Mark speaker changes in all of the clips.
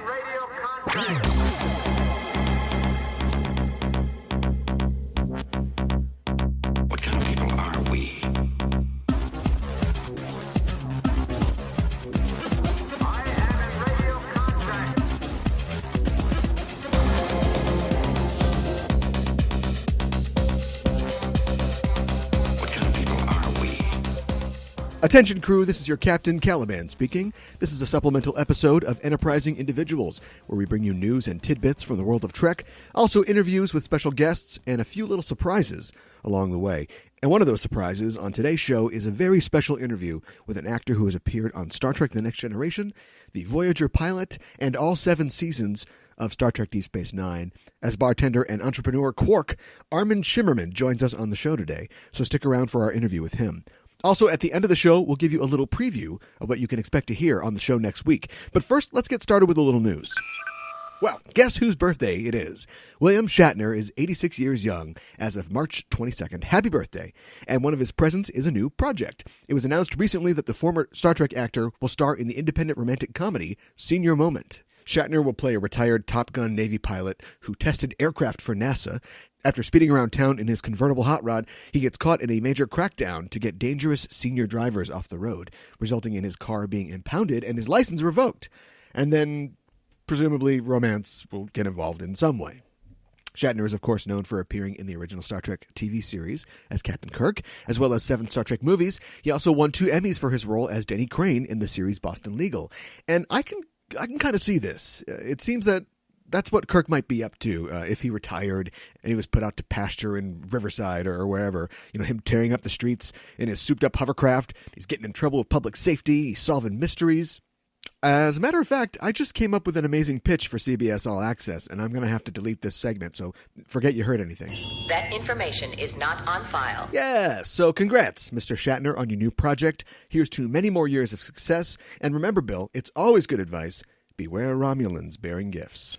Speaker 1: radio contact.
Speaker 2: What kind of people are we?
Speaker 1: I am in radio contact.
Speaker 2: What kind of people are we?
Speaker 3: Attention crew, this is your Captain Caliban speaking. This is a supplemental episode of Enterprising Individuals, where we bring you news and tidbits from the world of Trek, also interviews with special guests, and a few little surprises along the way. And one of those surprises on today's show is a very special interview with an actor who has appeared on Star Trek The Next Generation, the Voyager pilot, and all 7 seasons of Star Trek Deep Space Nine. As bartender and entrepreneur Quark, Armin Shimerman joins us on the show today, so stick around for our interview with him. Also, at the end of the show, we'll give you a little preview of what you can expect to hear on the show next week. But first, let's get started with a little news. Well, guess whose birthday it is? William Shatner is 86 years young as of March 22nd. Happy birthday. And one of his presents is a new project. It was announced recently that the former Star Trek actor will star in the independent romantic comedy Senior Moment. Shatner will play a retired Top Gun Navy pilot who tested aircraft for NASA. After speeding around town in his convertible hot rod, he gets caught in a major crackdown to get dangerous senior drivers off the road, resulting in his car being impounded and his license revoked. And then, presumably, romance will get involved in some way. Shatner is, of course, known for appearing in the original Star Trek TV series as Captain Kirk, as well as 7 Star Trek movies. He also won 2 Emmys for his role as Denny Crane in the series Boston Legal. And I can kind of see this. It seems that that's what Kirk might be up to if he retired and he was put out to pasture in Riverside or wherever. You know, him tearing up the streets in his souped-up hovercraft. He's getting in trouble with public safety. He's solving mysteries. As a matter of fact, I just came up with an amazing pitch for CBS All Access, and I'm going to have to delete this segment, so forget you heard anything.
Speaker 4: That information is not on file.
Speaker 3: Yeah, so congrats, Mr. Shatner, on your new project. Here's to many more years of success. And remember, Bill, it's always good advice. Beware Romulans bearing gifts.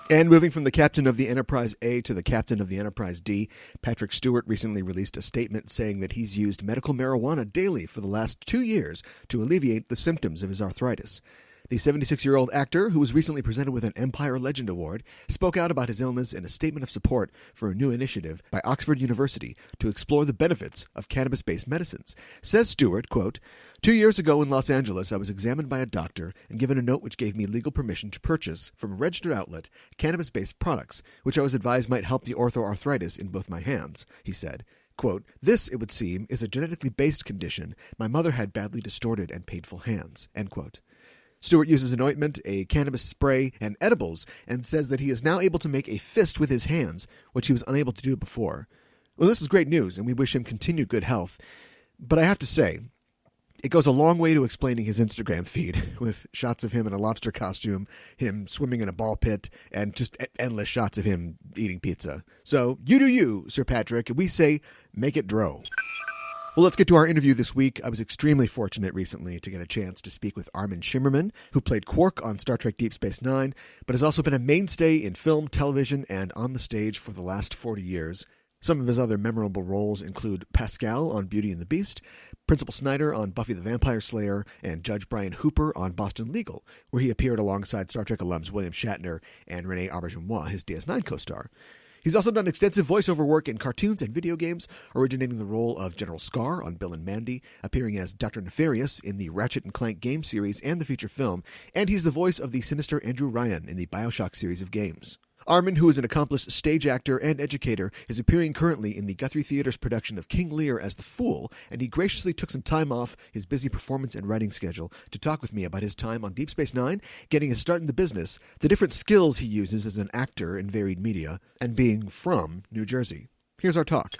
Speaker 3: And moving from the captain of the Enterprise A to the captain of the Enterprise D, Patrick Stewart recently released a statement saying that he's used medical marijuana daily for the last 2 years to alleviate the symptoms of his arthritis. The 76-year-old actor, who was recently presented with an Empire Legend Award, spoke out about his illness in a statement of support for a new initiative by Oxford University to explore the benefits of cannabis-based medicines. Says Stewart, quote, 2 years ago in Los Angeles, I was examined by a doctor and given a note which gave me legal permission to purchase, from a registered outlet, cannabis-based products, which I was advised might help the orthoarthritis in both my hands, he said. Quote, this, it would seem, is a genetically based condition. My mother had badly distorted and painful hands, end quote. Stewart uses an ointment, a cannabis spray, and edibles, and says that he is now able to make a fist with his hands, which he was unable to do before. Well, this is great news, and we wish him continued good health. But I have to say, it goes a long way to explaining his Instagram feed, with shots of him in a lobster costume, him swimming in a ball pit, and just endless shots of him eating pizza. So, you do you, Sir Patrick, and we say, make it dro. Well, let's get to our interview this week. I was extremely fortunate recently to get a chance to speak with Armin Shimerman, who played Quark on Star Trek Deep Space Nine, but has also been a mainstay in film, television, and on the stage for the last 40 years. Some of his other memorable roles include Pascal on Beauty and the Beast, Principal Snyder on Buffy the Vampire Slayer, and Judge Brian Hooper on Boston Legal, where he appeared alongside Star Trek alums William Shatner and Renee Auberjonois, his DS9 co-star. He's also done extensive voiceover work in cartoons and video games, originating the role of General Scar on Bill and Mandy, appearing as Dr. Nefarious in the Ratchet & Clank game series and the feature film, and he's the voice of the sinister Andrew Ryan in the BioShock series of games. Armin, who is an accomplished stage actor and educator, is appearing currently in the Guthrie Theater's production of King Lear as the Fool, and he graciously took some time off his busy performance and writing schedule to talk with me about his time on Deep Space Nine, getting his start in the business, the different skills he uses as an actor in varied media, and being from New Jersey. Here's our talk.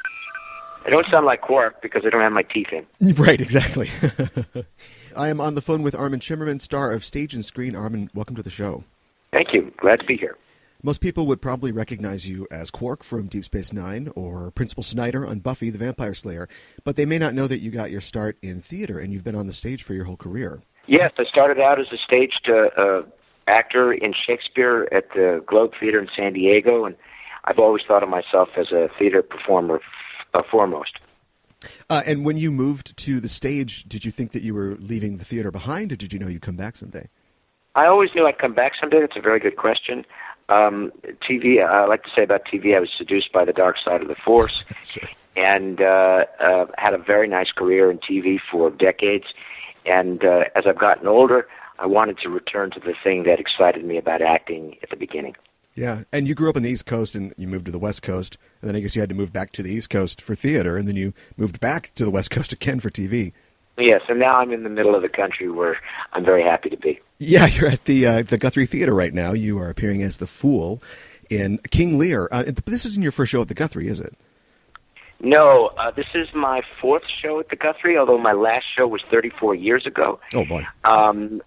Speaker 5: I don't sound like Quark because I don't have my teeth in.
Speaker 3: Right, exactly. I am on the phone with Armin Shimerman, star of Stage and Screen. Armin, welcome to the show.
Speaker 5: Thank you. Glad to be here.
Speaker 3: Most people would probably recognize you as Quark from Deep Space Nine or Principal Snyder on Buffy the Vampire Slayer, but they may not know that you got your start in theater and you've been on the stage for your whole career.
Speaker 5: Yes, I started out as a staged actor in Shakespeare at the Globe Theater in San Diego, and I've always thought of myself as a theater performer foremost.
Speaker 3: And when you moved to the stage, did you think that you were leaving the theater behind, or did you know you'd come back someday?
Speaker 5: I always knew I'd come back someday. That's a very good question. TV, I like to say about TV, I was seduced by the dark side of the Force,
Speaker 3: Sure.
Speaker 5: and had a very nice career in TV for decades. And as I've gotten older, I wanted to return to the thing that excited me about acting at the beginning.
Speaker 3: Yeah, and you grew up on the East Coast, and you moved to the West Coast, and then I guess you had to move back to the East Coast for theater, and then you moved back to the West Coast again for TV.
Speaker 5: Yes, and now I'm in the middle of the country where I'm very happy to be.
Speaker 3: Yeah, you're at the Guthrie Theater right now. You are appearing as the Fool in King Lear. This isn't your first show at the Guthrie, is it?
Speaker 5: No, this is my fourth show at the Guthrie, although my last show was 34 years ago.
Speaker 3: Oh, boy.
Speaker 5: And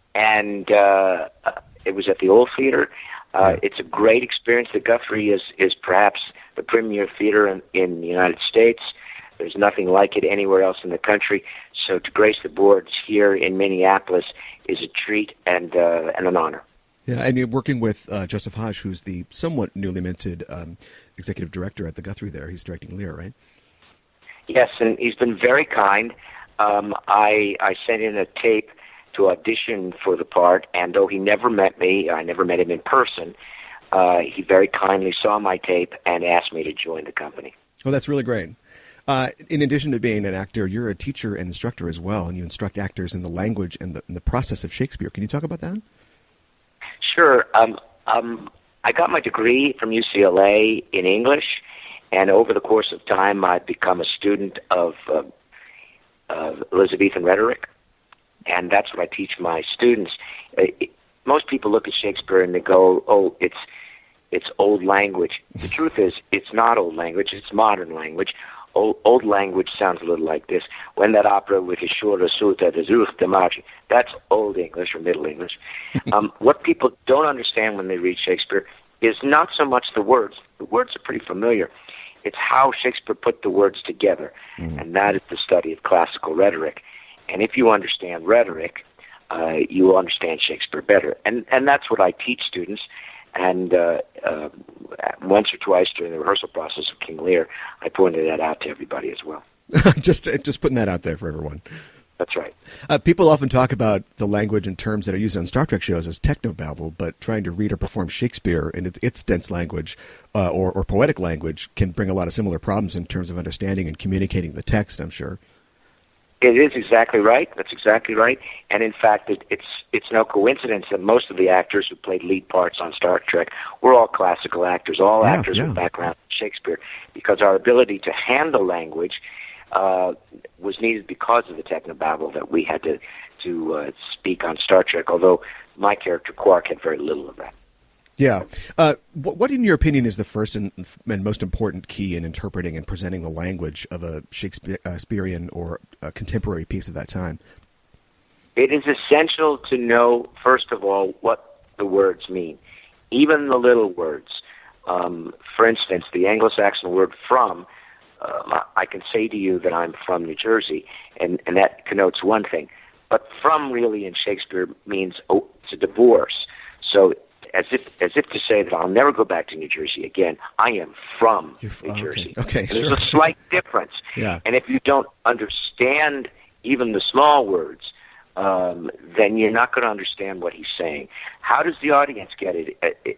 Speaker 5: it was at the Old Theater. It's a great experience. The Guthrie is perhaps the premier theater in the United States. There's nothing like it anywhere else in the country. So to grace the boards here in Minneapolis is a treat and an honor.
Speaker 3: Yeah, and you're working with Joseph Hodge, who's the somewhat newly minted executive director at the Guthrie there. He's directing Lear, right?
Speaker 5: Yes, and he's been very kind. I sent in a tape to audition for the part, and though he never met me, I never met him in person, he very kindly saw my tape and asked me to join the company.
Speaker 3: Oh, that's really great. In addition to being an actor, you're a teacher and instructor as well, and you instruct actors in the language and the process of Shakespeare. Can you talk about that?
Speaker 5: Sure. I got my degree from UCLA in English, and over the course of time, I've become a student of Elizabethan rhetoric, and that's what I teach my students. Most people look at Shakespeare and they go, "Oh, it's old language." The truth is, it's not old language; it's modern language. Old language sounds a little like this. When that opera with his shorter suta de zuch de march, that's Old English or Middle English. What people don't understand when they read Shakespeare is not so much the words. The words are pretty familiar. It's how Shakespeare put the words together, and that is the study of classical rhetoric. And if you understand rhetoric, you will understand Shakespeare better. And that's what I teach students. And once or twice during the rehearsal process of King Lear, I pointed that out to everybody as well.
Speaker 3: just putting that out there for everyone.
Speaker 5: That's right.
Speaker 3: People often talk about the language and terms that are used on Star Trek shows as technobabble, but trying to read or perform Shakespeare in its dense language or poetic language can bring a lot of similar problems in terms of understanding and communicating the text, I'm sure.
Speaker 5: It is exactly right. That's exactly right. And in fact, it's no coincidence that most of the actors who played lead parts on Star Trek were all classical actors, actors with background in Shakespeare, because our ability to handle language was needed because of the technobabble that we had to speak on Star Trek, although my character, Quark, had very little of that.
Speaker 3: Yeah. What, in your opinion, is the first and most important key in interpreting and presenting the language of a Shakespearean or a contemporary piece of that time?
Speaker 5: It is essential to know, first of all, what the words mean, even the little words. For instance, the Anglo-Saxon word from, I can say to you that I'm from New Jersey, and that connotes one thing. But from really in Shakespeare means it's a divorce. So as if to say that I'll never go back to New Jersey again. I am from New Jersey.
Speaker 3: Okay,
Speaker 5: and
Speaker 3: sure.
Speaker 5: There's a slight difference.
Speaker 3: Yeah.
Speaker 5: And if you don't understand even the small words, then you're not going to understand what he's saying. How does the audience get it?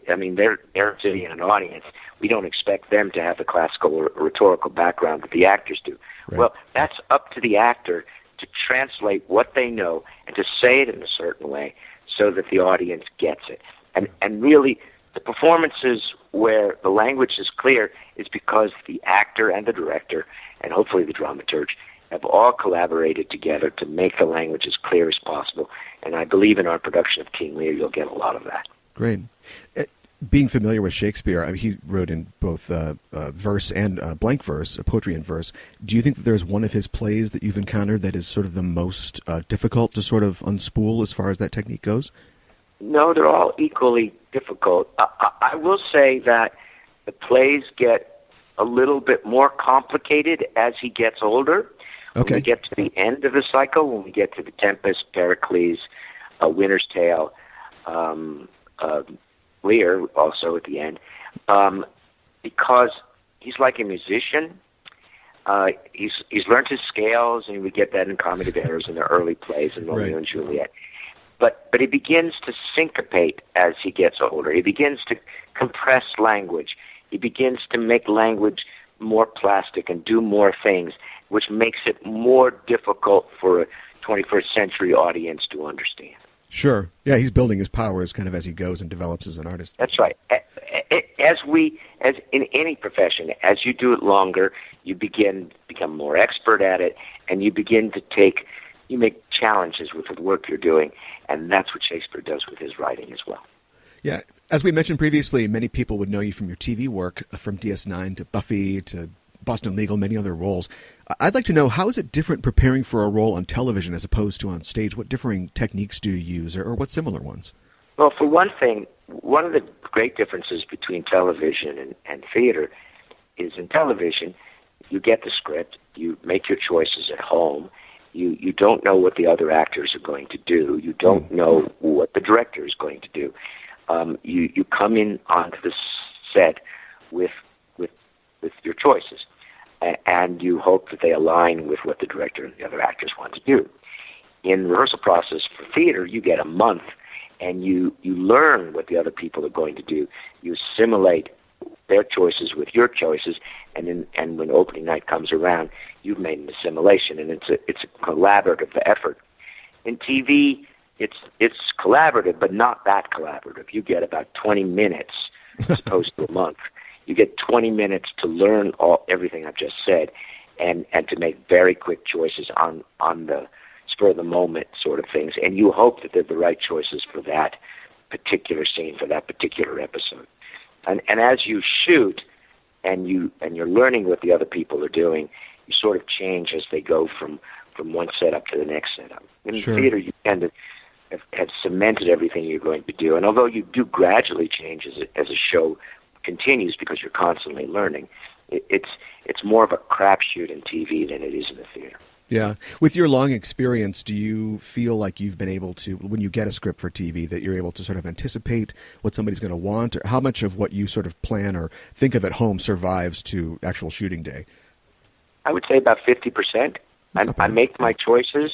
Speaker 5: I mean, they're sitting in an audience. We don't expect them to have the classical or rhetorical background that the actors do.
Speaker 3: Right.
Speaker 5: Well, that's up to the actor to translate what they know and to say it in a certain way so that the audience gets it. And really, the performances where the language is clear is because the actor and the director, and hopefully the dramaturge, have all collaborated together to make the language as clear as possible. And I believe in our production of King Lear, you'll get a lot of that.
Speaker 3: Great. Being familiar with Shakespeare, I mean, he wrote in both verse and blank verse, poetry and verse. Do you think that there's one of his plays that you've encountered that is sort of the most difficult to sort of unspool as far as that technique goes?
Speaker 5: No, they're all equally difficult. I will say that the plays get a little bit more complicated as he gets older.
Speaker 3: Okay.
Speaker 5: When we get to the end of the cycle, when we get to The Tempest, Pericles, Winter's Tale, Lear also at the end, because he's like a musician. He's learned his scales, and we get that in Comedy of Errors in the early plays in Romeo and Juliet. but he begins to syncopate as he gets older. He begins to compress language. He begins to make language more plastic and do more things, which makes it more difficult for a 21st century audience to understand.
Speaker 3: Sure. Yeah, he's building his powers kind of as he goes and develops as an artist.
Speaker 5: That's right. As in any profession, as you do it longer, you become more expert at it, and you make challenges with the work you're doing, and that's what Shakespeare does with his writing as well.
Speaker 3: Yeah, as we mentioned previously, many people would know you from your TV work, from DS9 to Buffy to Boston Legal, many other roles. I'd like to know, how is it different preparing for a role on television as opposed to on stage? What differing techniques do you use, or what similar ones?
Speaker 5: Well, for one thing, one of the great differences between television and theater is in television, you get the script, you make your choices at home, you don't know what the other actors are going to do, you don't know what the director is going to do. You come in onto the set with your choices, and you hope that they align with what the director and the other actors want to do. In the rehearsal process for theater, you get a month, and you learn what the other people are going to do. You assimilate their choices with your choices, and when opening night comes around, you've made an assimilation, and it's a collaborative effort. In TV, it's collaborative, but not that collaborative. You get about 20 minutes as opposed to a month. You get 20 minutes to learn everything I've just said, and to make very quick choices on the spur of the moment sort of things, and you hope that they're the right choices for that particular scene, for that particular episode. And as you shoot, and you're learning what the other people are doing, you sort of change as they go from one setup to the next setup. In the theater, you tend to have cemented everything you're going to do, and although you do gradually change as a show continues because you're constantly learning, it's more of a crapshoot in TV than it is in the theater.
Speaker 3: Yeah. With your long experience, do you feel like you've been able to, when you get a script for TV, that you're able to sort of anticipate what somebody's going to want, or how much of what you sort of plan or think of at home survives to actual shooting day? I
Speaker 5: would say about 50%. I make my choices,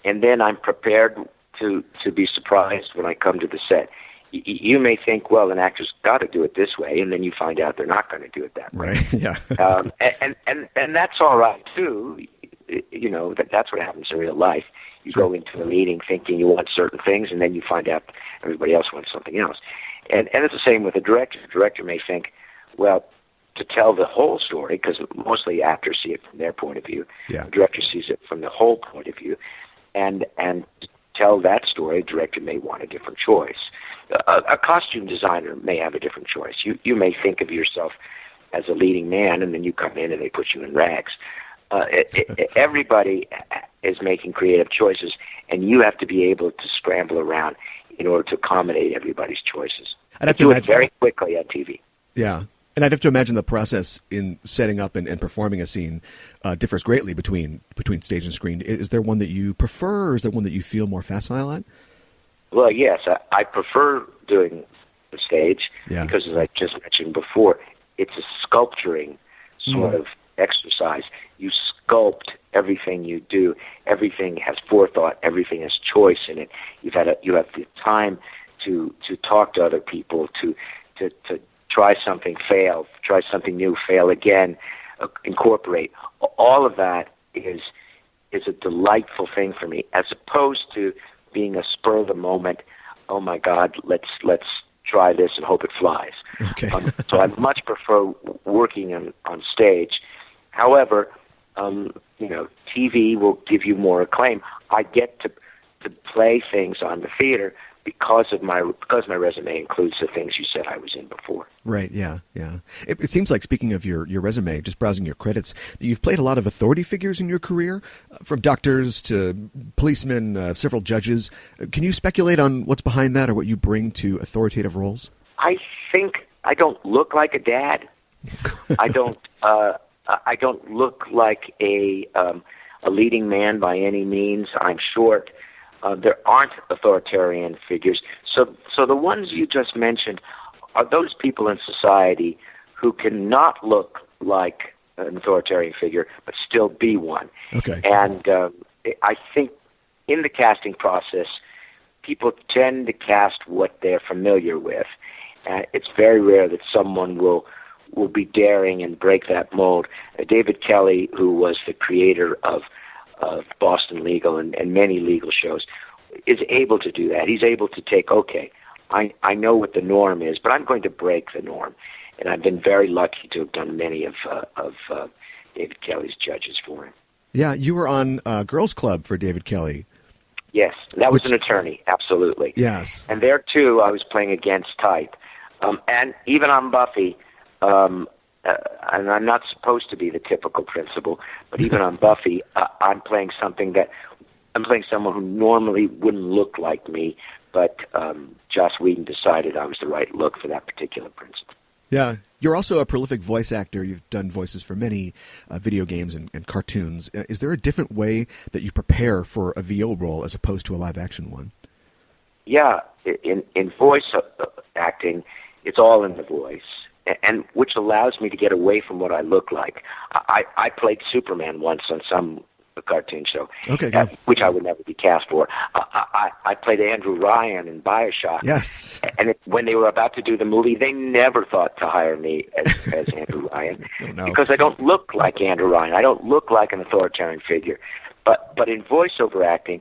Speaker 5: and then I'm prepared to be surprised when I come to the set. You may think, well, an actor's got to do it this way, and then you find out they're not going to do it that way.
Speaker 3: Right. Yeah.
Speaker 5: And that's all right too. You know, that's what happens in real life. You go into a meeting thinking you want certain things, and then you find out everybody else wants something else. And it's the same with a director. The director may think, well, to tell the whole story, because mostly actors see it from their point of view.
Speaker 3: Yeah.
Speaker 5: The director sees it from the whole point of view, and to tell that story, a director may want a different choice. A costume designer may have a different choice. You may think of yourself as a leading man, and then you come in and they put you in rags. Everybody is making creative choices, and you have to be able to scramble around in order to accommodate everybody's choices. I'd have to do it very quickly on TV.
Speaker 3: Yeah. And I'd have to imagine the process in setting up and performing a scene differs greatly between stage and screen. Is there one that you prefer, or is there one that you feel more facile at?
Speaker 5: Well, yes, I prefer doing the stage because, as I just mentioned before, it's a sculpturing sort of exercise. You sculpt everything you do. Everything has forethought. Everything has choice in it. You have the time to talk to other people, to try something, fail, try something new, fail again, incorporate. All of that is a delightful thing for me, as opposed to being a spur of the moment. Oh my God, let's try this and hope it flies.
Speaker 3: Okay.
Speaker 5: So I much prefer working on stage. However, TV will give you more acclaim. I get to play things on the theater because my resume includes the things you said I was in before.
Speaker 3: Right, yeah. It seems like, speaking of your resume, just browsing your credits, that you've played a lot of authority figures in your career, from doctors to policemen, several judges. Can you speculate on what's behind that, or what you bring to authoritative roles?
Speaker 5: I think I don't look like a dad. I don't look like a leading man by any means. I'm short. There aren't authoritarian figures. So the ones you just mentioned are those people in society who cannot look like an authoritarian figure but still be one.
Speaker 3: Okay.
Speaker 5: And I think in the casting process, people tend to cast what they're familiar with. It's very rare that someone will be daring and break that mold. David Kelly, who was the creator of Boston Legal and many legal shows, is able to do that. He's able to take, okay, I know what the norm is, but I'm going to break the norm. And I've been very lucky to have done many of David Kelly's judges for him.
Speaker 3: Yeah, you were on Girls Club for David Kelly.
Speaker 5: Yes, that was an attorney, absolutely.
Speaker 3: Yes.
Speaker 5: And there, too, I was playing against type. And even on Buffy, and I'm not supposed to be the typical principal, but even on Buffy, I'm playing someone who normally wouldn't look like me, but Joss Whedon decided I was the right look for that particular principal.
Speaker 3: Yeah. You're also a prolific voice actor. You've done voices for many video games and cartoons. Is there a different way that you prepare for a VO role as opposed to a live-action one?
Speaker 5: Yeah. In voice acting, it's all in the voice, and which allows me to get away from what I look like. I played Superman once on some cartoon show,
Speaker 3: okay,
Speaker 5: which I would never be cast for. I played Andrew Ryan in BioShock.
Speaker 3: Yes.
Speaker 5: And when they were about to do the movie, they never thought to hire me as Andrew Ryan because I don't look like Andrew Ryan. I don't look like an authoritarian figure. But in voiceover acting,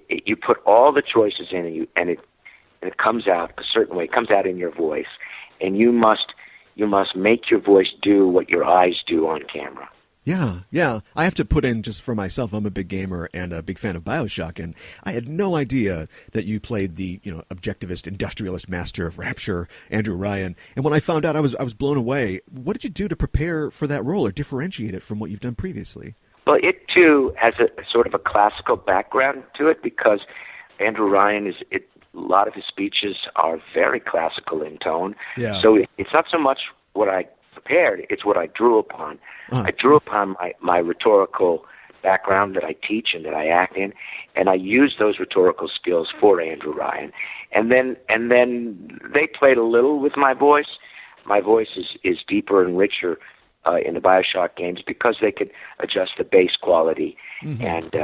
Speaker 5: you put all the choices in, and it comes out a certain way. It comes out in your voice, and you must make your voice do what your eyes do on camera.
Speaker 3: Yeah. I have to put in, just for myself, I'm a big gamer and a big fan of BioShock, and I had no idea that you played the objectivist, industrialist master of Rapture, Andrew Ryan. And when I found out, I was blown away. What did you do to prepare for that role or differentiate it from what you've done previously?
Speaker 5: Well, it too has a sort of a classical background to it because Andrew Ryan a lot of his speeches are very classical in tone.
Speaker 3: Yeah.
Speaker 5: So it's not so much what I prepared, it's what I drew upon. I drew upon my rhetorical background that I teach and that I act in, and I used those rhetorical skills for Andrew Ryan. And then they played a little with my voice. My voice is deeper and richer in the BioShock games because they could adjust the bass quality and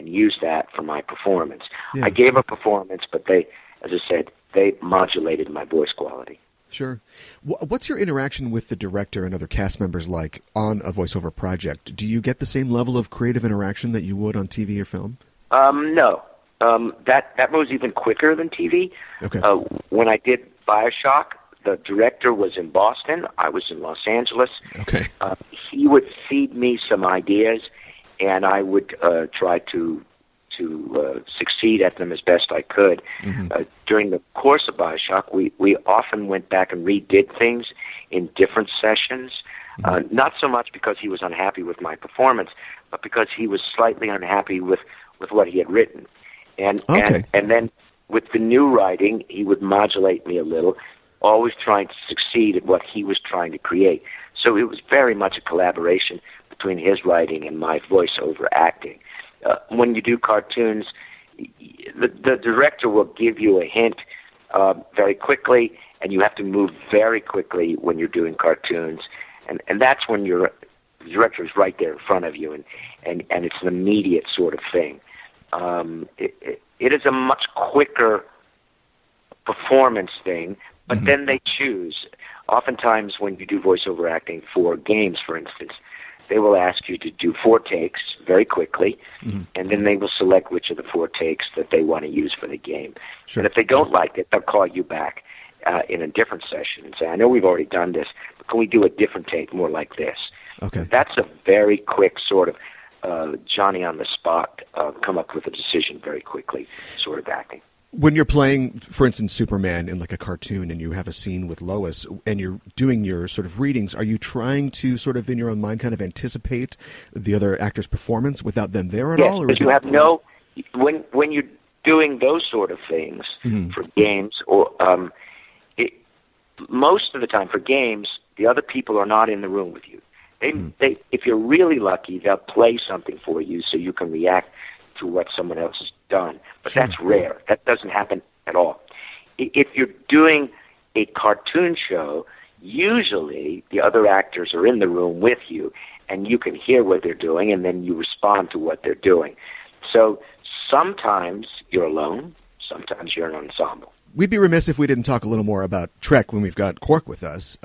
Speaker 5: use that for my performance. Yeah. I gave a performance, but they, as I said, they modulated my voice quality.
Speaker 3: Sure. What's your interaction with the director and other cast members like on a voiceover project? Do you get the same level of creative interaction that you would on TV or film?
Speaker 5: No. That was even quicker than TV.
Speaker 3: Okay.
Speaker 5: When I did BioShock, the director was in Boston. I was in Los Angeles.
Speaker 3: Okay.
Speaker 5: He would feed me some ideas, and I would try to succeed at them as best I could. During the course of BioShock, we often went back and redid things in different sessions, not so much because he was unhappy with my performance, but because he was slightly unhappy with what he had written. And then with the new writing, he would modulate me a little, always trying to succeed at what he was trying to create. So it was very much a collaboration between his writing and my voiceover acting. When you do cartoons, the director will give you a hint very quickly, and you have to move very quickly when you're doing cartoons. And that's when the director is right there in front of you, and it's an immediate sort of thing. It is a much quicker performance thing, but then they choose. Oftentimes when you do voiceover acting for games, for instance, they will ask you to do 4 takes very quickly, and then they will select which of the 4 takes that they want to use for the game.
Speaker 3: Sure.
Speaker 5: And if they don't like it, they'll call you back in a different session and say, I know we've already done this, but can we do a different take more like this?
Speaker 3: Okay.
Speaker 5: That's a very quick sort of Johnny on the spot, come up with a decision very quickly sort of acting.
Speaker 3: When you're playing, for instance, Superman in like a cartoon and you have a scene with Lois and you're doing your sort of readings, are you trying to sort of in your own mind kind of anticipate the other actor's performance without them there at all?
Speaker 5: Yes, but you have no... When you're doing those sort of things for games, or most of the time for games, the other people are not in the room with you. They, if you're really lucky, they'll play something for you so you can react to what someone else has done. But that's rare. That doesn't happen at all. If you're doing a cartoon show, usually the other actors are in the room with you, and you can hear what they're doing, and then you respond to what they're doing. So sometimes you're alone. sometimes you're an ensemble.
Speaker 3: We'd be remiss if we didn't talk a little more about Trek when we've got Quark with us.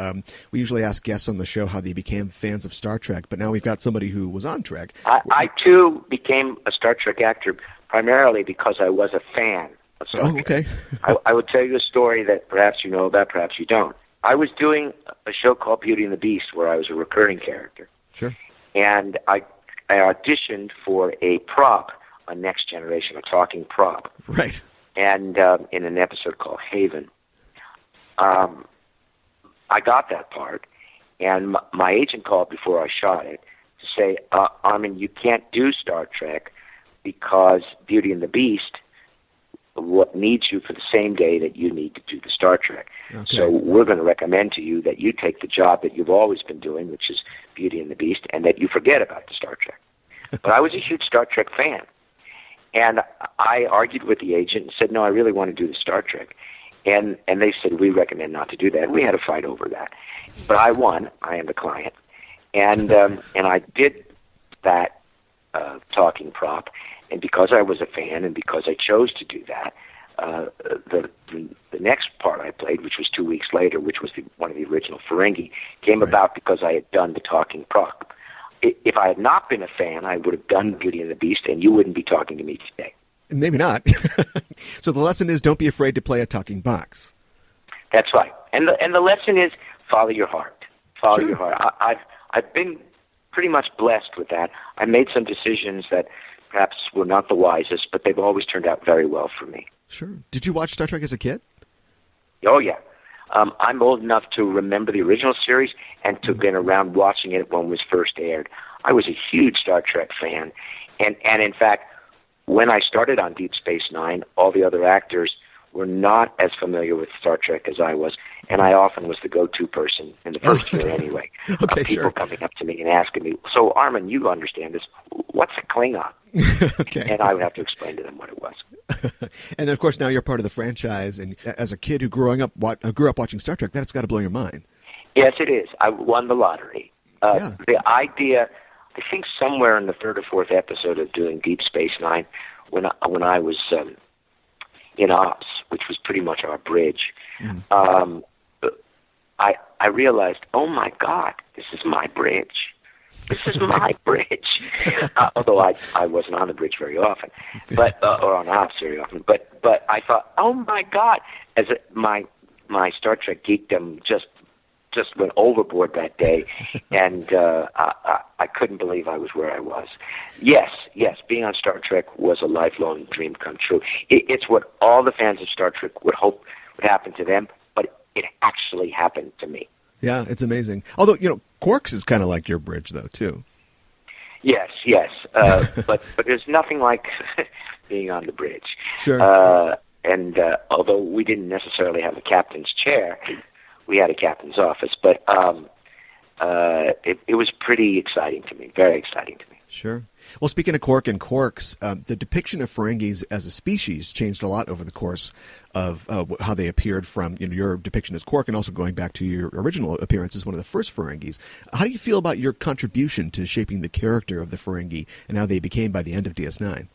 Speaker 3: We usually ask guests on the show how they became fans of Star Trek, but now we've got somebody who was on Trek.
Speaker 5: I too became a Star Trek actor primarily because I was a fan of Star Trek.
Speaker 3: Okay.
Speaker 5: I would tell you a story that perhaps you know about, perhaps you don't. I was doing a show called Beauty and the Beast where I was a recurring character.
Speaker 3: Sure.
Speaker 5: And I auditioned for a prop on Next Generation, a talking prop.
Speaker 3: Right.
Speaker 5: And in an episode called Haven. I got that part, and my agent called before I shot it to say, Armin, you can't do Star Trek because Beauty and the Beast needs you for the same day that you need to do the Star Trek.
Speaker 3: Okay.
Speaker 5: So we're going to recommend to you that you take the job that you've always been doing, which is Beauty and the Beast, and that you forget about the Star Trek. But I was a huge Star Trek fan. And I argued with the agent and said, no, I really want to do the Star Trek. And they said, we recommend not to do that. And we had a fight over that. But I won. I am the client. And I did that talking prop. And because I was a fan and because I chose to do that, the next part I played, which was 2 weeks later, which was one of the original Ferengi, came about because I had done the talking prop. If I had not been a fan, I would have done Beauty and the Beast, and you wouldn't be talking to me today.
Speaker 3: Maybe not. So the lesson is don't be afraid to play a talking box.
Speaker 5: That's right. And the lesson is follow your heart. Follow
Speaker 3: Sure.
Speaker 5: your heart. I've been pretty much blessed with that. I made some decisions that perhaps were not the wisest, but they've always turned out very well for me.
Speaker 3: Sure. Did you watch Star Trek as a kid?
Speaker 5: Oh, yeah. I'm old enough to remember the original series and to have been around watching it when it was first aired. I was a huge Star Trek fan. And in fact, when I started on Deep Space Nine, all the other actors were not as familiar with Star Trek as I was. And I often was the go-to person in the first year anyway.
Speaker 3: Okay,
Speaker 5: people
Speaker 3: sure.
Speaker 5: coming up to me and asking me, so Armin, you understand this. What's a Klingon?
Speaker 3: Okay.
Speaker 5: And I would have to explain to them what it was.
Speaker 3: And then, of course, now you're part of the franchise. And as a kid who grew up watching Star Trek, that's got to blow your mind.
Speaker 5: Yes, it is. I won the lottery.
Speaker 3: Yeah.
Speaker 5: The idea, I think somewhere in the third or fourth episode of doing Deep Space Nine, when I was in ops, which was pretty much our bridge, I realized, oh my God, this is my bridge. This is my bridge. Although I wasn't on the bridge very often, but or on ops very often. But I thought, oh my God, my Star Trek geekdom just went overboard that day, and I couldn't believe I was where I was. Yes, being on Star Trek was a lifelong dream come true. It's what all the fans of Star Trek would hope would happen to them, but it actually happened to me.
Speaker 3: Yeah, it's amazing. Although, Quarks is kind of like your bridge, though, too.
Speaker 5: Yes. But there's nothing like being on the bridge.
Speaker 3: Sure.
Speaker 5: And although we didn't necessarily have a captain's chair, we had a captain's office. But it was pretty exciting to me, very exciting to me.
Speaker 3: Sure. Well, speaking of Quark and Quarks, the depiction of Ferengis as a species changed a lot over the course of how they appeared from your depiction as Quark and also going back to your original appearance as one of the first Ferengis. How do you feel about your contribution to shaping the character of the Ferengi and how they became by the end of DS9?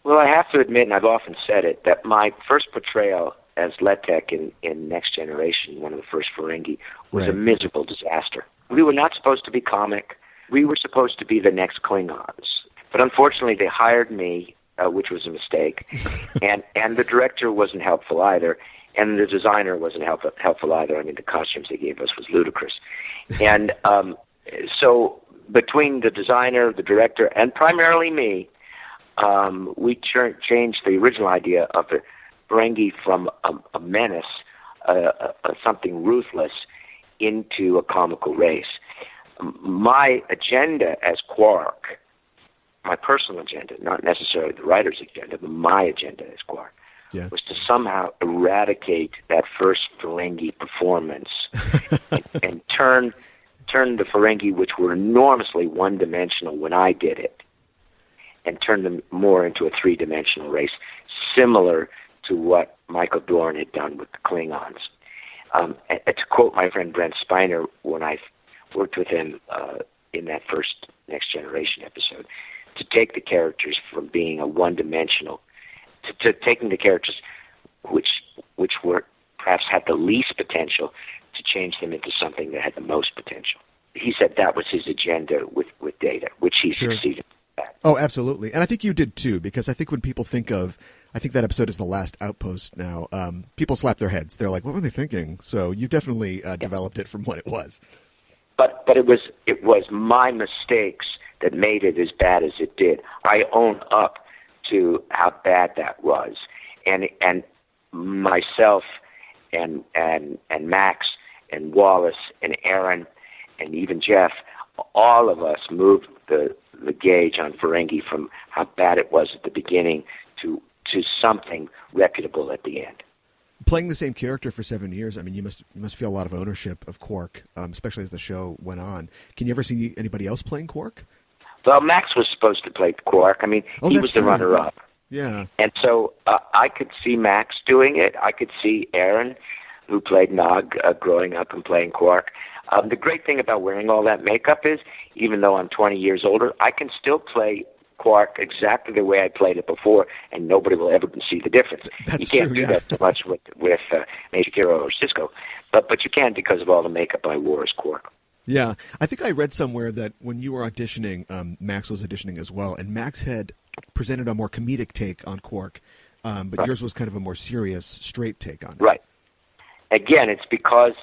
Speaker 5: Well, I have to admit, and I've often said it, that my first portrayal as Letek in Next Generation, one of the first Ferengi, was a miserable disaster. We were not supposed to be comic. We were supposed to be the next Klingons. But unfortunately, they hired me, which was a mistake, and the director wasn't helpful either, and the designer wasn't helpful either. I mean, the costumes they gave us was ludicrous. And so between the designer, the director, and primarily me, we changed the original idea of the Ferengi from a menace, something ruthless, into a comical race. My agenda as Quark, my personal agenda, not necessarily the writer's agenda, but my agenda as Quark, was to somehow eradicate that first Ferengi performance and turn the Ferengi, which were enormously one-dimensional when I did it, and turn them more into a three-dimensional race, similar to what Michael Dorn had done with the Klingons. To quote my friend Brent Spiner, when I worked with him in that first Next Generation episode, to take the characters from being a one-dimensional to taking the characters which were perhaps had the least potential, to change them into something that had the most potential. He said that was his agenda with Data, which he succeeded at.
Speaker 3: Oh, absolutely. And I think you did too, because I think when people think of, I think that episode is The Last Outpost now, people slap their heads. They're like, what were they thinking? So you definitely developed it from what it was.
Speaker 5: But it was my mistakes that made it as bad as it did. I own up to how bad that was. And myself and Max and Wallace and Aaron and even Jeff, all of us moved the gauge on Ferengi from how bad it was at the beginning to something reputable at the end.
Speaker 3: Playing the same character for 7 years, I mean, you must feel a lot of ownership of Quark, especially as the show went on. Can you ever see anybody else playing Quark?
Speaker 5: Well, Max was supposed to play Quark. I mean, he was the runner-up.
Speaker 3: Yeah.
Speaker 5: And so I could see Max doing it. I could see Aaron, who played Nog, growing up and playing Quark. The great thing about wearing all that makeup is, even though I'm 20 years older, I can still play Quark exactly the way I played it before, and nobody will ever see the difference.
Speaker 3: That's
Speaker 5: you can't
Speaker 3: true,
Speaker 5: do that so much with Major Kiro or Cisco, but you can because of all the makeup I wore as Quark.
Speaker 3: Yeah, I think I read somewhere that when you were auditioning, Max was auditioning as well, and Max had presented a more comedic take on Quark, but yours was kind of a more serious, straight take on it.
Speaker 5: Right. Again, it's because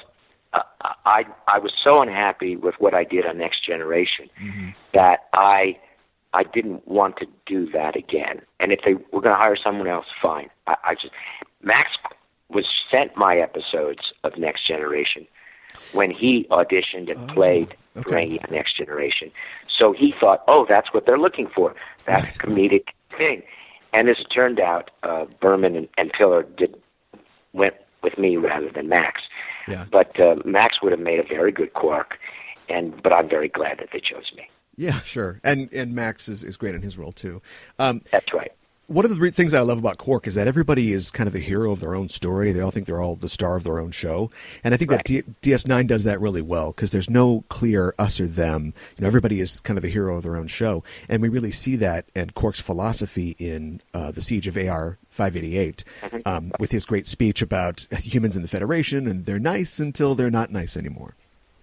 Speaker 5: I was so unhappy with what I did on Next Generation that I didn't want to do that again. And if they were going to hire someone else, fine. Max was sent my episodes of Next Generation when he auditioned and played Ferengi on Next Generation. So he thought, oh, that's what they're looking for. That's a comedic thing. And as it turned out, Berman and Piller went with me rather than Max.
Speaker 3: Yeah.
Speaker 5: But Max would have made a very good Quark, but I'm very glad that they chose me.
Speaker 3: Yeah, sure. And Max is great in his role, too.
Speaker 5: That's right.
Speaker 3: One of the things I love about Quark is that everybody is kind of the hero of their own story. They all think they're all the star of their own show. And I think that DS9 does that really well because there's no clear us or them. You know, everybody is kind of the hero of their own show. And we really see that and Quark's philosophy in The Siege of AR 588 with his great speech about humans in the Federation and they're nice until they're not nice anymore.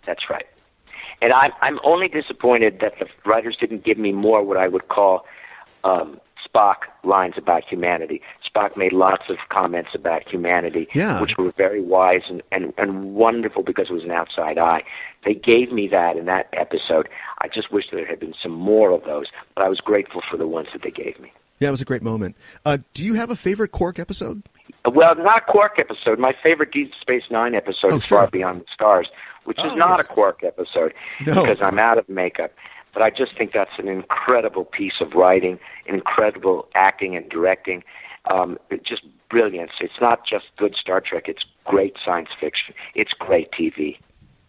Speaker 5: That's right. And I'm only disappointed that the writers didn't give me more what I would call Spock lines about humanity. Spock made lots of comments about humanity, which were very wise and wonderful because it was an outside eye. They gave me that in that episode. I just wish there had been some more of those, but I was grateful for the ones that they gave me.
Speaker 3: Yeah, it was a great moment. Do you have a favorite Quark episode?
Speaker 5: Well, not a Quark episode. My favorite Deep Space Nine episode is Far Beyond the Stars, which is not a Quark episode because I'm out of makeup. But I just think that's an incredible piece of writing, incredible acting and directing, just brilliance. It's not just good Star Trek. It's great science fiction. It's great TV.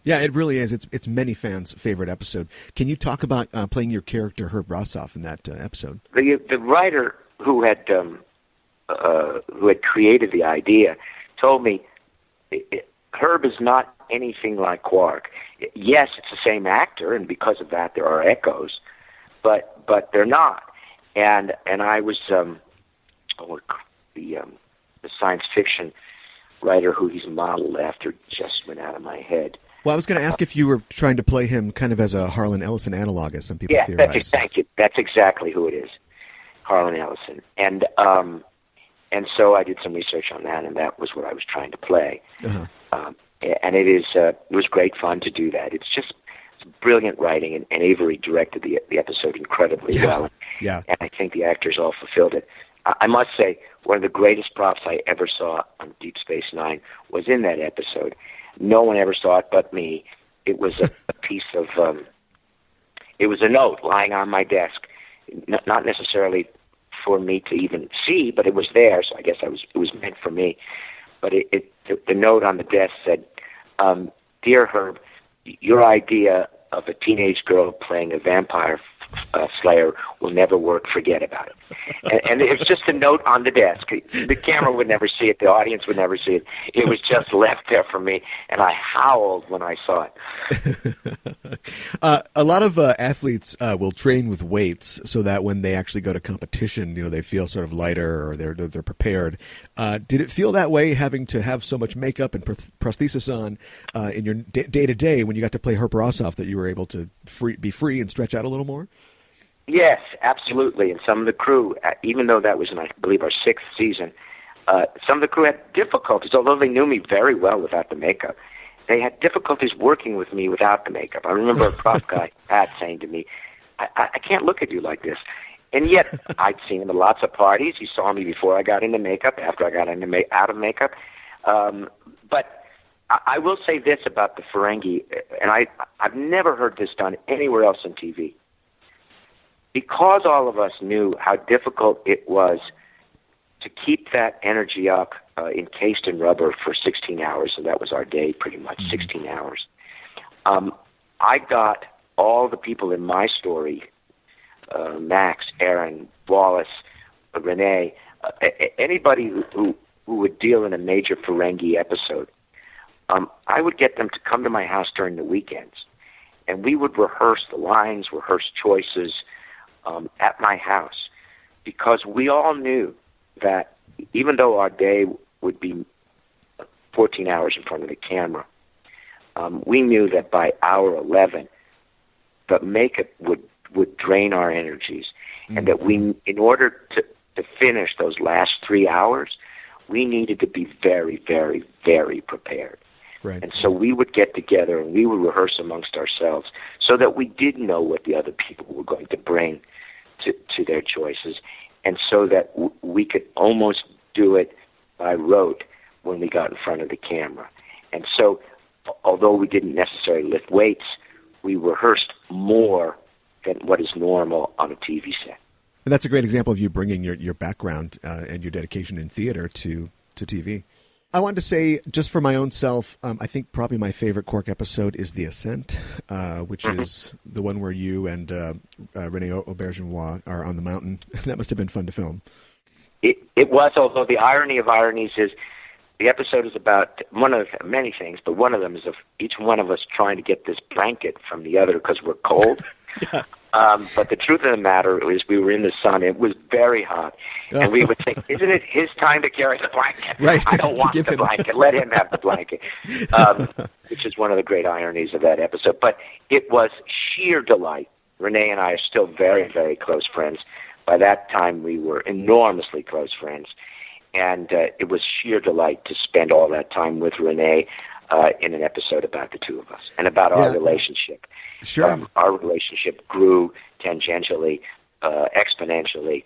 Speaker 3: Yeah, it really is. It's many fans' favorite episode. Can you talk about playing your character, Herb Rossoff, in that episode?
Speaker 5: The writer who had created the idea told me Herb is not anything like Quark. Yes, it's the same actor, and because of that, there are echoes, but they're not. And I was the science fiction writer who he's modeled after just went out of my head.
Speaker 3: Well, I was going to ask if you were trying to play him kind of as a Harlan Ellison analog, as some people theorize.
Speaker 5: Thank you. That's exactly who it is, Harlan Ellison. And so I did some research on that, and that was what I was trying to play. And it was great fun to do that. It's brilliant writing, and Avery directed the episode incredibly well.
Speaker 3: Yeah.
Speaker 5: And I think the actors all fulfilled it. I must say, one of the greatest props I ever saw on Deep Space Nine was in that episode. No one ever saw it but me. It was a piece of, it was a note lying on my desk, not necessarily for me to even see, but it was there, so I guess it was meant for me. But the note on the desk said, "Dear Herb, your idea of a teenage girl playing a vampire slayer will never work. Forget about it. And it was just a note on the desk. The camera would never see it. The audience would never see it. It was just left there for me, and I howled when I saw it.
Speaker 3: A lot of athletes will train with weights so that when they actually go to competition, they feel sort of lighter or they're prepared. Did it feel that way, having to have so much makeup and prosthesis on in your day-to-day when you got to play Herb Rossoff, that you were able to be free and stretch out a little more?
Speaker 5: Yes, absolutely. And some of the crew, even though that was in, I believe, our 6th season, some of the crew had difficulties, although they knew me very well without the makeup. They had difficulties working with me without the makeup. I remember a prop guy, Pat, saying to me, I can't look at you like this. And yet, I'd seen him at lots of parties. He saw me before I got into makeup, after I got out of makeup. But I will say this about the Ferengi, and I've never heard this done anywhere else on TV. Because all of us knew how difficult it was to keep that energy up, encased in rubber for 16 hours, and that was our day, pretty much 16 hours. I got all the people in my story, Max, Aaron, Wallace, Renee, anybody who would deal in a major Ferengi episode, I would get them to come to my house during the weekends, and we would rehearse the lines, rehearse choices at my house, because we all knew that even though our day would be 14 hours in front of the camera, we knew that by hour 11, the makeup would drain our energies, and that in order to finish those last 3 hours, we needed to be very, very, very prepared.
Speaker 3: Right.
Speaker 5: And so we would get together and we would rehearse amongst ourselves so that we did know what the other people were going to bring to their choices, and so that we could almost do it by rote when we got in front of the camera. And so, although we didn't necessarily lift weights, we rehearsed more than what is normal on a TV set.
Speaker 3: And that's a great example of you bringing your background and your dedication in theater to TV. I wanted to say, just for my own self, I think probably my favorite Quark episode is The Ascent, which is the one where you and Rene Aubergenois are on the mountain. That must have been fun to film.
Speaker 5: It was, although the irony of ironies is the episode is about one of many things, but one of them is of each one of us trying to get this blanket from the other because we're cold.
Speaker 3: Yeah.
Speaker 5: But the truth of the matter is we were in the sun. It was very hot. And we would think, isn't it his time to carry the blanket?
Speaker 3: Right.
Speaker 5: I don't want the blanket. Let him have the blanket, which is one of the great ironies of that episode. But it was sheer delight. Renee and I are still very, very close friends. By that time, we were enormously close friends. And it was sheer delight to spend all that time with Renee in an episode about the two of us and about our relationship.
Speaker 3: Sure.
Speaker 5: Our relationship grew tangentially, exponentially,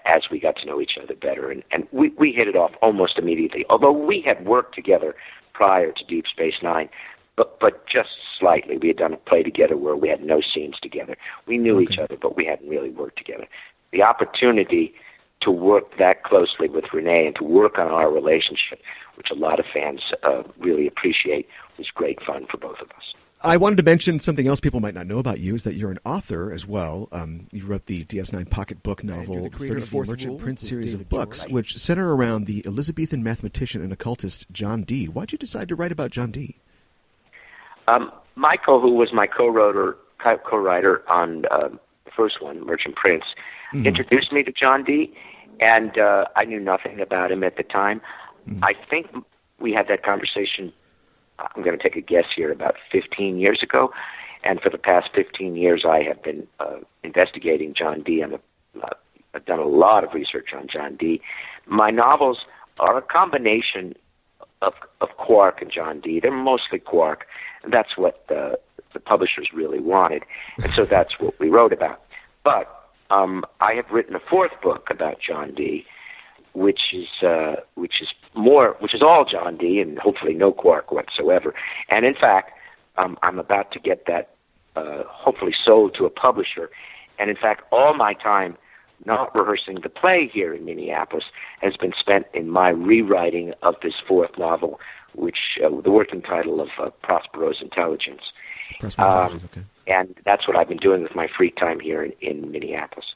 Speaker 5: as we got to know each other better. And we hit it off almost immediately, although we had worked together prior to Deep Space Nine, but just slightly. We had done a play together where we had no scenes together. We knew each other, but we hadn't really worked together. The opportunity to work that closely with Renee and to work on our relationship, which a lot of fans really appreciate, was great fun for both of us.
Speaker 3: I wanted to mention something else people might not know about you, is that you're an author as well. You wrote the DS9 pocketbook novel, 34th Merchant Prince series of books, which center around the Elizabethan mathematician and occultist John Dee. Why'd you decide to write about John Dee?
Speaker 5: Michael, who was my co-writer on the first one, Merchant Prince, introduced me to John Dee, and I knew nothing about him at the time. I think we had that conversation, I'm going to take a guess here, about 15 years ago. And for the past 15 years, I have been investigating John Dee. I've done a lot of research on John Dee. My novels are a combination of Quark and John Dee. They're mostly Quark, and that's what the publishers really wanted. And so that's what we wrote about. But I have written a fourth book about John Dee, which is all John Dee and hopefully no Quark whatsoever. And in fact, I'm about to get that hopefully sold to a publisher. And in fact, all my time not rehearsing the play here in Minneapolis has been spent in my rewriting of this fourth novel, which the working title of Prospero's Intelligence.
Speaker 3: Okay.
Speaker 5: And that's what I've been doing with my free time here in Minneapolis.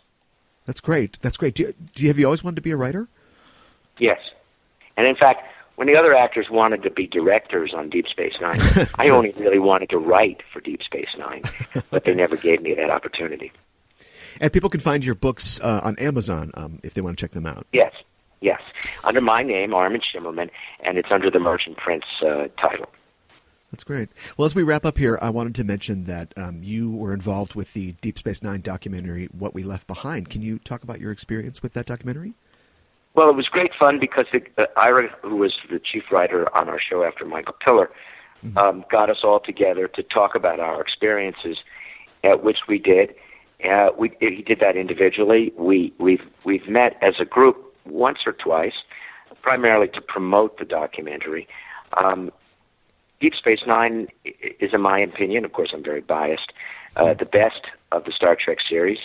Speaker 3: That's great. That's great. Have you always wanted to be a writer?
Speaker 5: Yes. And in fact, when the other actors wanted to be directors on Deep Space Nine, I only really wanted to write for Deep Space Nine, but they never gave me that opportunity.
Speaker 3: And people can find your books on Amazon if they want to check them out.
Speaker 5: Yes, yes. Under my name, Armin Shimerman, and it's under the Merchant Prince title.
Speaker 3: That's great. Well, as we wrap up here, I wanted to mention that you were involved with the Deep Space Nine documentary, What We Left Behind. Can you talk about your experience with that documentary?
Speaker 5: Well, it was great fun because Ira, who was the chief writer on our show after Michael Piller, got us all together to talk about our experiences, which we did. He did that individually. We've met as a group once or twice, primarily to promote the documentary. Deep Space Nine is, in my opinion, of course I'm very biased, the best of the Star Trek series,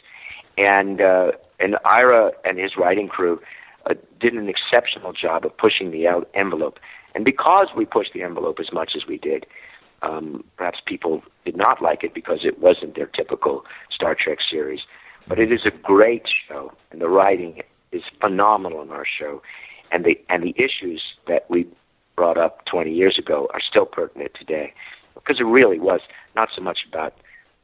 Speaker 5: and Ira and his writing crew did an exceptional job of pushing the envelope. And because we pushed the envelope as much as we did, perhaps people did not like it because it wasn't their typical Star Trek series. But it is a great show, and the writing is phenomenal in our show. And the issues that we brought up 20 years ago are still pertinent today, because it really was not so much about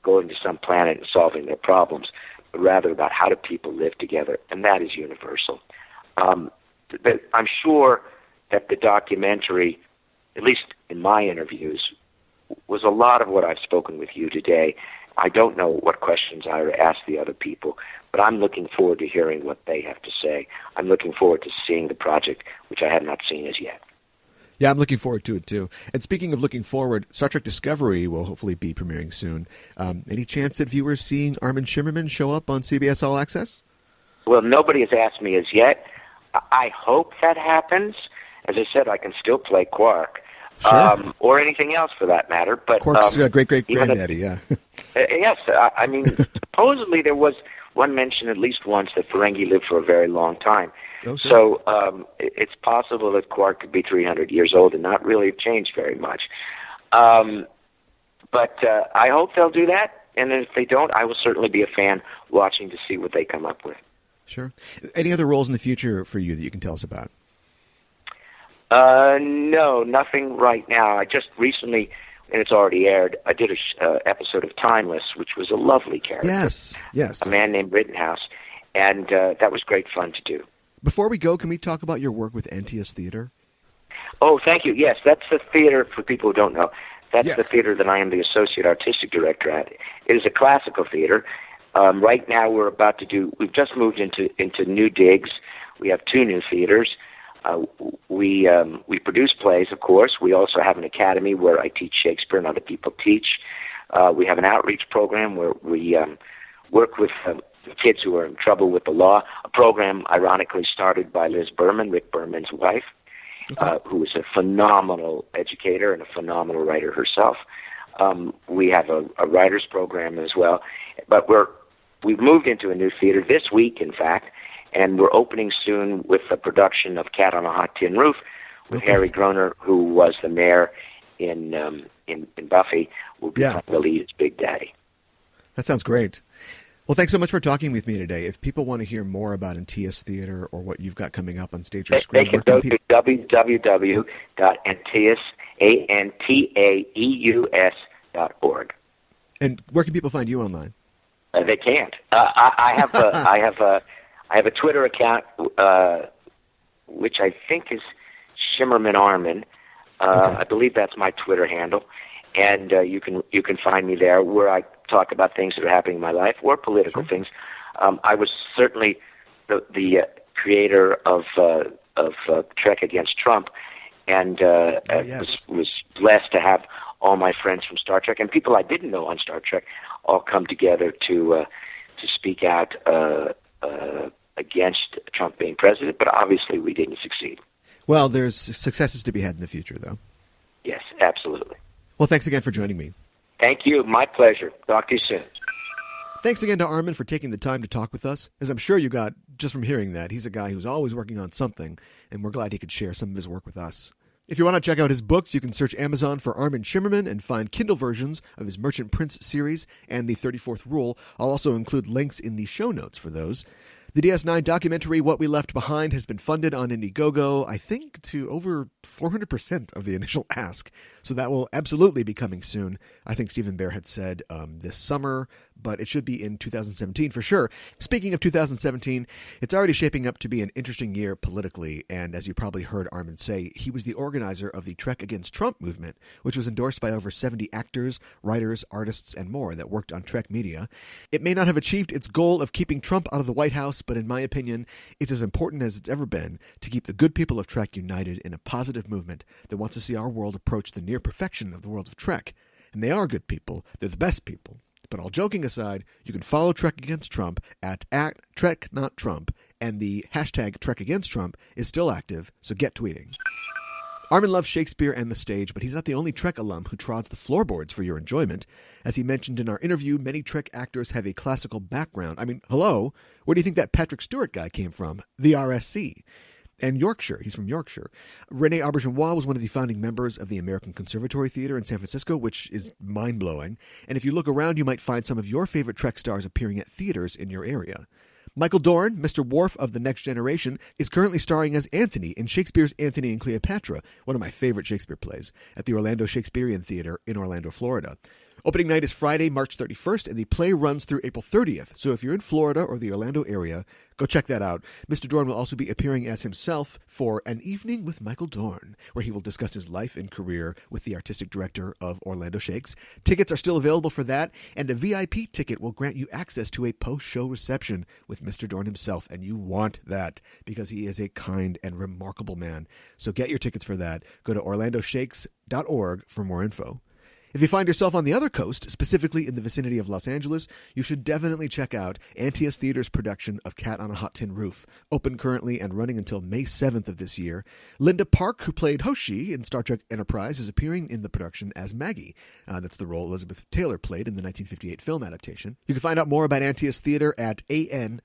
Speaker 5: going to some planet and solving their problems, but rather about how do people live together, and that is universal. I'm sure that the documentary, at least in my interviews, was a lot of what I've spoken with you today. I don't know what questions I asked the other people, but I'm looking forward to hearing what they have to say. I'm looking forward to seeing the project, which I have not seen as yet.
Speaker 3: Yeah, I'm looking forward to it, too. And speaking of looking forward, Star Trek Discovery will hopefully be premiering soon. Any chance that viewers seeing Armin Shimerman show up on CBS All Access?
Speaker 5: Well, nobody has asked me as yet. I hope that happens. As I said, I can still play Quark,
Speaker 3: Sure.
Speaker 5: Or anything else for that matter. But
Speaker 3: Quark's great-great-granddaddy, yeah.
Speaker 5: Yes, I mean, supposedly there was one mention at least once that Ferengi lived for a very long time.
Speaker 3: Oh, sure.
Speaker 5: So it's possible that Quark could be 300 years old and not really have changed very much. But I hope they'll do that, and if they don't, I will certainly be a fan watching to see what they come up with.
Speaker 3: Sure. Any other roles in the future for you that you can tell us about?
Speaker 5: No, nothing right now. I just recently, and it's already aired, I did an episode of Timeless, which was a lovely character.
Speaker 3: Yes.
Speaker 5: A man named Rittenhouse, and that was great fun to do.
Speaker 3: Before we go, can we talk about your work with Antaeus Theater?
Speaker 5: Oh, thank you. Yes, that's the theater, for people who don't know. That's
Speaker 3: Yes.
Speaker 5: the theater that I am the associate artistic director at. It is a classical theater. Right now we've just moved into new digs. We have 2 new theaters. We produce plays, of course. We also have an academy where I teach Shakespeare and other people teach. We have an outreach program where we work with kids who are in trouble with the law, a program ironically started by Liz Berman, Rick Berman's wife, who is a phenomenal educator and a phenomenal writer herself. We have a writer's program as well. But we've moved into a new theater this week, in fact, and we're opening soon with a production of Cat on a Hot Tin Roof with Harry Groner, who was the mayor in Buffy, will be the lead as Big Daddy.
Speaker 3: That sounds great. Well, thanks so much for talking with me today. If people want to hear more about Antaeus Theater or what you've got coming up on stage or screen,
Speaker 5: they can go to www.antaeus.org.
Speaker 3: And where can people find you online?
Speaker 5: They can't. I have a Twitter account, which I think is Shimerman Armin. I believe that's my Twitter handle, and you can find me there, where I talk about things that are happening in my life or political things. I was certainly the creator of Trek Against Trump, and was blessed to have all my friends from Star Trek and people I didn't know on Star Trek all come together to speak out against Trump being president. But obviously, we didn't succeed.
Speaker 3: Well, there's successes to be had in the future, though.
Speaker 5: Yes, absolutely.
Speaker 3: Well, thanks again for joining me.
Speaker 5: Thank you. My pleasure. Talk to you soon.
Speaker 3: Thanks again to Armin for taking the time to talk with us. As I'm sure you got just from hearing that, he's a guy who's always working on something, and we're glad he could share some of his work with us. If you want to check out his books, you can search Amazon for Armin Shimerman and find Kindle versions of his Merchant Prince series and the 34th Rule. I'll also include links in the show notes for those. The DS9 documentary What We Left Behind has been funded on Indiegogo, I think, to over 400% of the initial ask. So that will absolutely be coming soon. I think Stephen Bear had said this summer, but it should be in 2017 for sure. Speaking of 2017, it's already shaping up to be an interesting year politically, and as you probably heard Armin say, he was the organizer of the Trek Against Trump movement, which was endorsed by over 70 actors, writers, artists, and more that worked on Trek media. It may not have achieved its goal of keeping Trump out of the White House, but in my opinion, it's as important as it's ever been to keep the good people of Trek united in a positive movement that wants to see our world approach the near perfection of the world of Trek. And they are good people. They're the best people. But all joking aside, you can follow Trek Against Trump at @TrekNotTrump, and the hashtag Trek Against Trump is still active, so get tweeting. Armin loves Shakespeare and the stage, but he's not the only Trek alum who trods the floorboards for your enjoyment. As he mentioned in our interview, many Trek actors have a classical background. I mean, hello, where do you think that Patrick Stewart guy came from? The RSC. And Yorkshire. He's from Yorkshire. René Auberjonois was one of the founding members of the American Conservatory Theater in San Francisco, which is mind-blowing. And if you look around, you might find some of your favorite Trek stars appearing at theaters in your area. Michael Dorn, Mr. Worf of The Next Generation, is currently starring as Antony in Shakespeare's Antony and Cleopatra, one of my favorite Shakespeare plays, at the Orlando Shakespearean Theater in Orlando, Florida. Opening night is Friday, March 31st, and the play runs through April 30th. So if you're in Florida or the Orlando area, go check that out. Mr. Dorn will also be appearing as himself for An Evening with Michael Dorn, where he will discuss his life and career with the artistic director of Orlando Shakes. Tickets are still available for that, and a VIP ticket will grant you access to a post-show reception with Mr. Dorn himself, and you want that because he is a kind and remarkable man. So get your tickets for that. Go to orlandoshakes.org for more info. If you find yourself on the other coast, specifically in the vicinity of Los Angeles, you should definitely check out Antaeus Theater's production of Cat on a Hot Tin Roof, open currently and running until May 7th of this year. Linda Park, who played Hoshi in Star Trek Enterprise, is appearing in the production as Maggie. That's the role Elizabeth Taylor played in the 1958 film adaptation. You can find out more about Antaeus Theater at antaeus.org.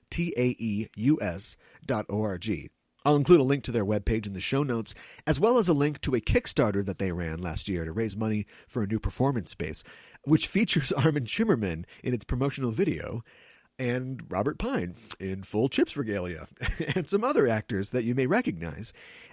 Speaker 3: I'll include a link to their webpage in the show notes, as well as a link to a Kickstarter that they ran last year to raise money for a new performance space, which features Armin Shimerman in its promotional video, and Robert Pine in full Chips regalia, and some other actors that you may recognize.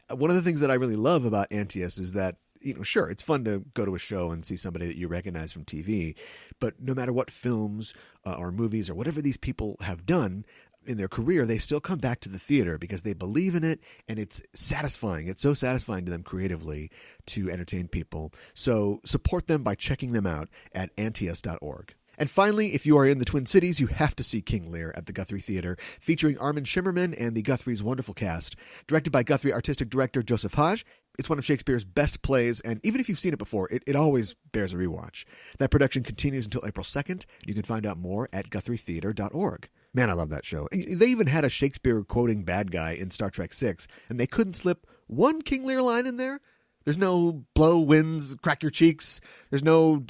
Speaker 3: One of the things that I really love about Antaeus is that, sure, it's fun to go to a show and see somebody that you recognize from TV, but no matter what films or movies or whatever these people have done in their career, they still come back to the theater because they believe in it, and it's satisfying. It's so satisfying to them creatively to entertain people. So support them by checking them out at antaeus.org. And finally, if you are in the Twin Cities, you have to see King Lear at the Guthrie Theater, featuring Armin Shimerman and the Guthrie's wonderful cast. Directed by Guthrie artistic director Joseph Hodge, it's one of Shakespeare's best plays, and even if you've seen it before, it always bears a rewatch. That production continues until April 2nd. You can find out more at guthrietheater.org. Man, I love that show. They even had a Shakespeare-quoting bad guy in Star Trek VI, and they couldn't slip one King Lear line in there. There's no blow winds, crack your cheeks. There's no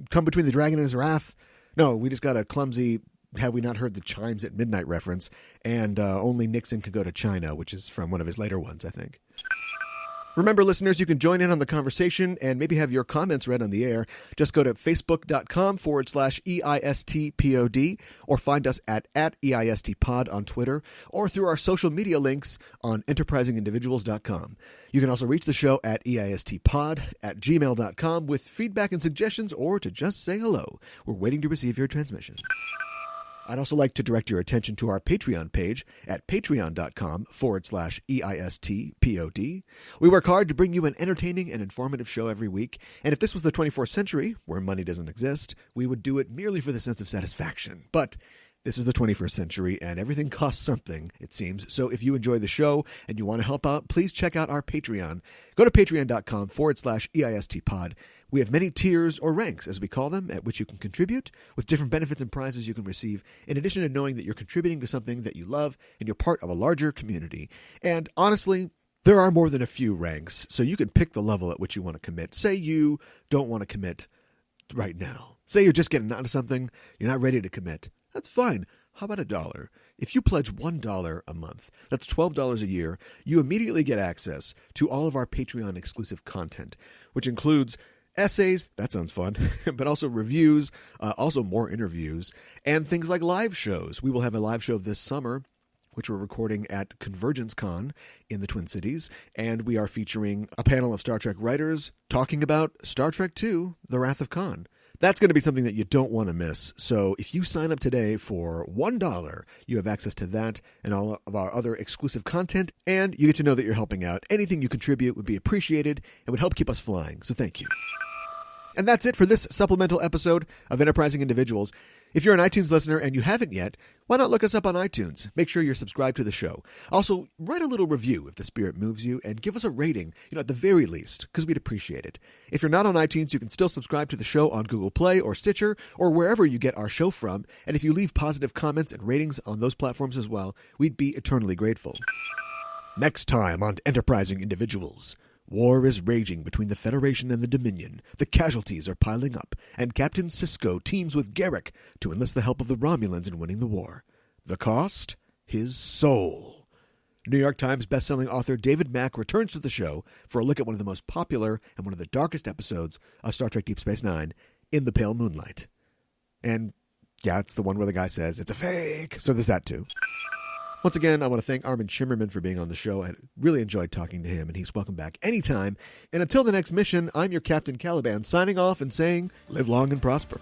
Speaker 3: come between the dragon and his wrath. No, we just got a clumsy have we not heard the chimes at midnight reference, and only Nixon could go to China, which is from one of his later ones, I think. Remember, listeners, you can join in on the conversation and maybe have your comments read on the air. Just go to facebook.com/EISTPOD or find us at EISTPod on Twitter or through our social media links on enterprisingindividuals.com. You can also reach the show at EISTPod@gmail.com with feedback and suggestions or to just say hello. We're waiting to receive your transmission. I'd also like to direct your attention to our Patreon page at patreon.com/EISTPOD. We work hard to bring you an entertaining and informative show every week, and if this was the 24th century, where money doesn't exist, we would do it merely for the sense of satisfaction. But this is the 21st century, and everything costs something, it seems. So if you enjoy the show and you want to help out, please check out our Patreon. Go to patreon.com/EISTPod. We have many tiers or ranks, as we call them, at which you can contribute, with different benefits and prizes you can receive, in addition to knowing that you're contributing to something that you love and you're part of a larger community. And honestly, there are more than a few ranks, so you can pick the level at which you want to commit. Say you don't want to commit right now. Say you're just getting onto something, you're not ready to commit. That's fine. How about $1? If you pledge $1 a month, that's $12 a year, you immediately get access to all of our Patreon exclusive content, which includes essays, that sounds fun, but also reviews, also more interviews, and things like live shows. We will have a live show this summer which we're recording at Convergence Con in the Twin Cities, and we are featuring a panel of Star Trek writers talking about Star Trek II, The Wrath of Khan. That's going to be something that you don't want to miss. So if you sign up today for $1, you have access to that and all of our other exclusive content, and you get to know that you're helping out. Anything you contribute would be appreciated and would help keep us flying. So thank you. And that's it for this supplemental episode of Enterprising Individuals. If you're an iTunes listener and you haven't yet, why not look us up on iTunes? Make sure you're subscribed to the show. Also, write a little review if the spirit moves you, and give us a rating, at the very least, because we'd appreciate it. If you're not on iTunes, you can still subscribe to the show on Google Play or Stitcher or wherever you get our show from. And if you leave positive comments and ratings on those platforms as well, we'd be eternally grateful. Next time on Enterprising Individuals. War is raging between the Federation and the Dominion. The casualties are piling up, and Captain Sisko teams with Garrick to enlist the help of the Romulans in winning the war. The cost? His soul. New York Times bestselling author David Mack returns to the show for a look at one of the most popular and one of the darkest episodes of Star Trek Deep Space Nine, In the Pale Moonlight. And, yeah, it's the one where the guy says, it's a fake. So there's that, too. Once again, I want to thank Armin Shimerman for being on the show. I really enjoyed talking to him, and he's welcome back anytime. And until the next mission, I'm your Captain Caliban, signing off and saying, live long and prosper.